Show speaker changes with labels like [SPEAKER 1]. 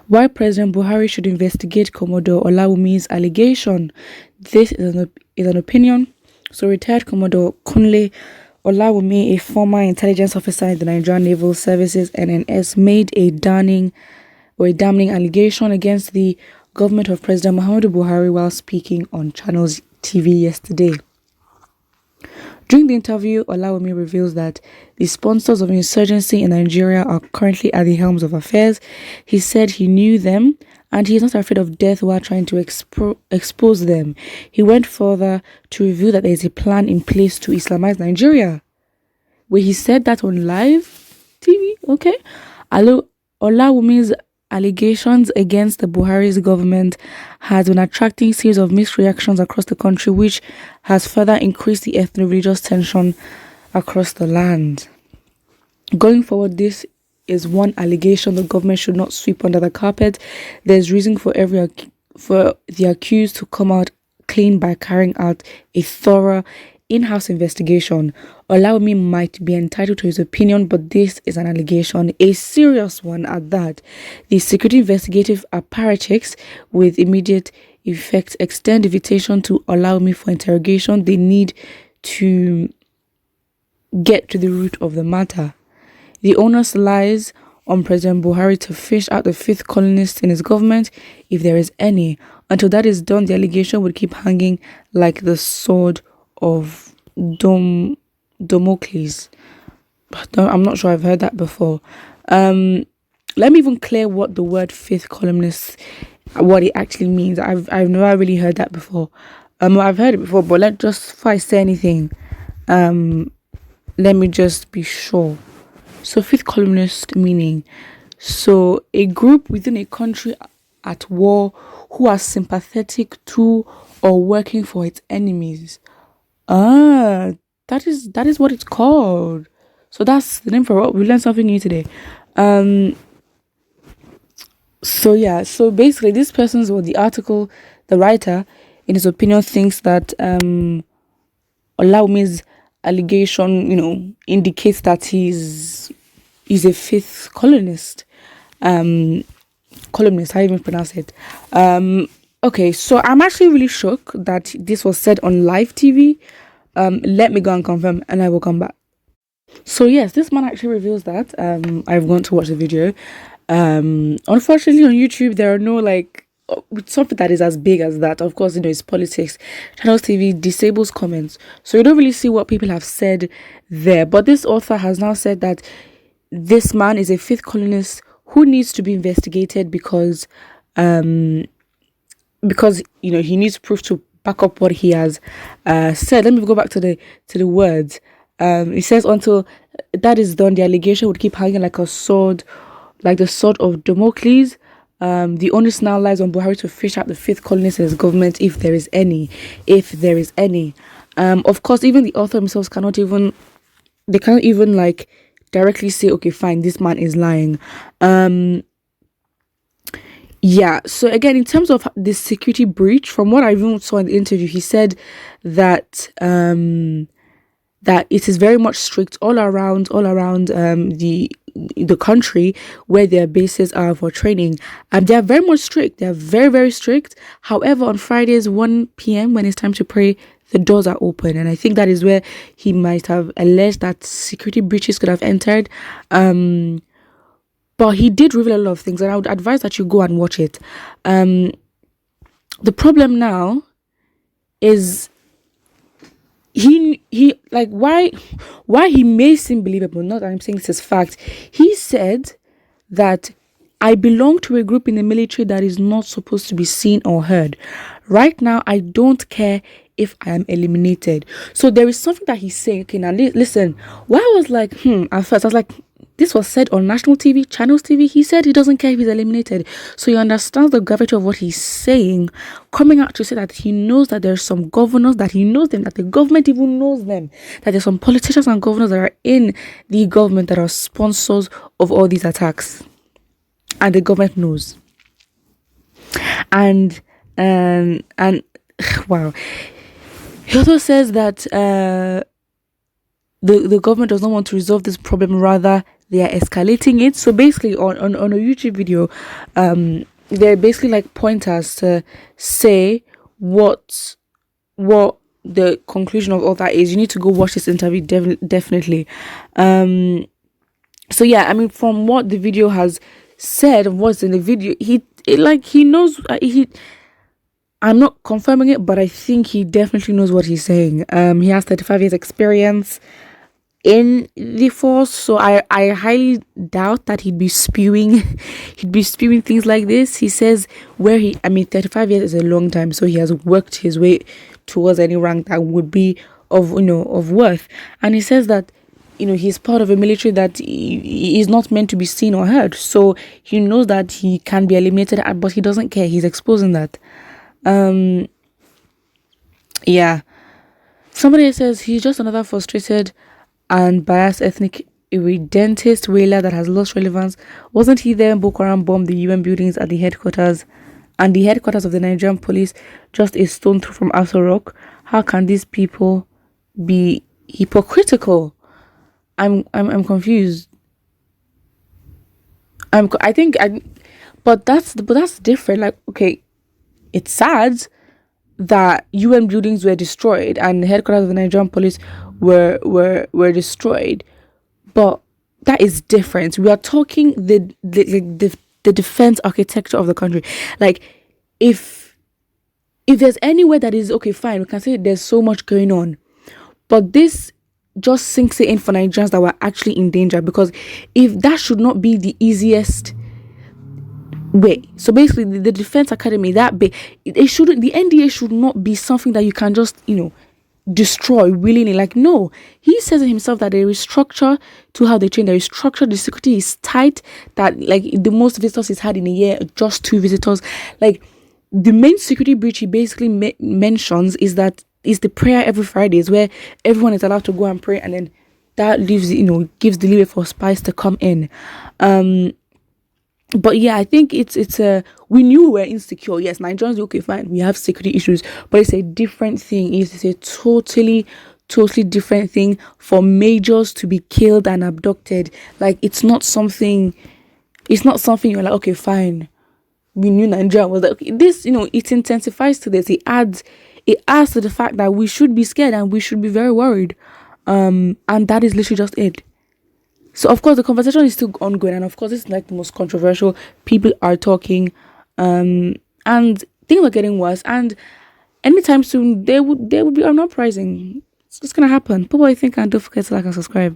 [SPEAKER 1] Why President Buhari should investigate Commodore Olawunmi's allegation. This is an opinion. So retired Commodore Kunle Olawunmi, a former intelligence officer in the Nigerian Naval Services (NNS), made a damning allegation against the government of President Muhammadu Buhari while speaking on Channels TV yesterday. During the interview, Olawunmi reveals that the sponsors of insurgency in Nigeria are currently at the helms of affairs. He said he knew them and he is not afraid of death while trying to expose them. He went further to reveal that there is a plan in place to Islamize Nigeria. Where he said that on live TV, okay? Olawunmi's allegations against the Buhari's government has been attracting a series of mixed reactions across the country, which has further increased the ethno-religious tension across the land. Going forward, this is one allegation the government should not sweep under the carpet. There's reason for the accused to come out clean by carrying out a thorough in-house investigation. Olawunmi might be entitled to his opinion, but this is an allegation, a serious one at that. The security investigative apparatus, with immediate effect, extend invitation to Olawunmi for interrogation. They need to get to the root of the matter. The onus lies on President Buhari to fish out the fifth colonist in his government, if there is any. Until that is done, the allegation would keep hanging like the sword of Damocles. I'm not sure I've heard that before. Let me even clear what the word fifth columnist, what it actually means. I've never really heard that before. I've heard it before, but before I say anything, let me just be sure. So fifth columnist meaning, so a group within a country at war who are sympathetic to or working for its enemies. That is what it's called. So that's the name for it. We learned something new today. So basically this person's, or the article, the writer, in his opinion, thinks that Olawunmi's allegation, indicates that he's a fifth columnist. Columnist, how do you even pronounce it? Okay, so I'm actually really shocked that this was said on live TV. Let me go and confirm and I will come back. So yes, this man actually reveals that. I've gone to watch the video. Unfortunately on YouTube there are no with something that is as big as that. Of course, it's politics. Channels TV disables comments, so you don't really see what people have said there. But this author has now said that this man is a fifth colonist who needs to be investigated because he needs proof to back up what he has said. Let me go back to the words. It says, until that is done, the allegation would keep hanging like a sword, like the sword of Damocles. The onus now lies on Buhari to fish out the fifth colonist in his government, if there is any. Of course, even the author themselves cannot even directly say, okay, fine, this man is lying. So again, in terms of the security breach, from what I even saw in the interview, he said that that it is very much strict all around the country where their bases are for training. They are very much strict. They are very, very strict. However, on Fridays 1 p.m. when it's time to pray, the doors are open, and I think that is where he might have alleged that security breaches could have entered. But he did reveal a lot of things, and I would advise that you go and watch it. The problem now is why he may seem believable. Not that I'm saying this is fact. He said that I belong to a group in the military that is not supposed to be seen or heard. Right now, I don't care if I am eliminated. So there is something that he's saying. Okay, now listen. Why I was like, at first I was like, this was said on national TV, Channels TV. He said he doesn't care if he's eliminated. So you understand the gravity of what he's saying, coming out to say that he knows that there's some governors, that he knows them, that the government even knows them, that there's some politicians and governors that are in the government that are sponsors of all these attacks. And the government knows. And wow. He also says that the government does not want to resolve this problem, rather they are escalating it. So basically on a YouTube video, they're basically like pointers to say what the conclusion of all that is. You need to go watch this interview definitely. So yeah, I mean, from what the video has said and what's in the video, he knows. I'm not confirming it, but I think he definitely knows what he's saying. He has 35 years experience in the force, so I highly doubt that he'd be spewing things like this. He says 35 years is a long time, so he has worked his way towards any rank that would be of worth. And he says that he's part of a military that he is not meant to be seen or heard, so he knows that he can be eliminated, but he doesn't care. He's exposing that. Yeah, somebody says he's just another frustrated and biased ethnic irredentist whaler that has lost relevance. Wasn't he there when Boko Haram bombed the UN buildings at the headquarters and the headquarters of the Nigerian police just a stone throw from Aso Rock? How can these people be hypocritical? I'm confused. But that's different. Like, okay, it's sad that UN buildings were destroyed and the headquarters of the Nigerian police were destroyed, but that is different. We are talking the defense architecture of the country. Like, if there's anywhere that is okay, fine, we can say there's so much going on, but this just sinks it in for Nigerians that were actually in danger, because if that should not be the easiest way. So basically the defense academy, the NDA should not be something that you can just destroy willingly. Like, no, he says it himself that there is structure to how they train. There is structure. The security is tight. That, like, the most visitors he's had in a year, just 2 visitors. Like, the main security breach he basically mentions is the prayer every Fridays, where everyone is allowed to go and pray, and then that leaves gives the leeway for spies to come in. But yeah, I think we knew we were insecure. Yes, Nigerians, okay, fine, we have security issues, but it's a different thing. It's a totally different thing for majors to be killed and abducted. Like, it's not something you're like, okay, fine, we knew Nigeria was like, okay, this, it intensifies to this. It adds to the fact that we should be scared and we should be very worried. And that is literally just it. So, of course, the conversation is still ongoing, and of course, it's like the most controversial. People are talking, and things are getting worse. And anytime soon, there would be an uprising. It's gonna happen. People, I think, and don't forget to like and subscribe.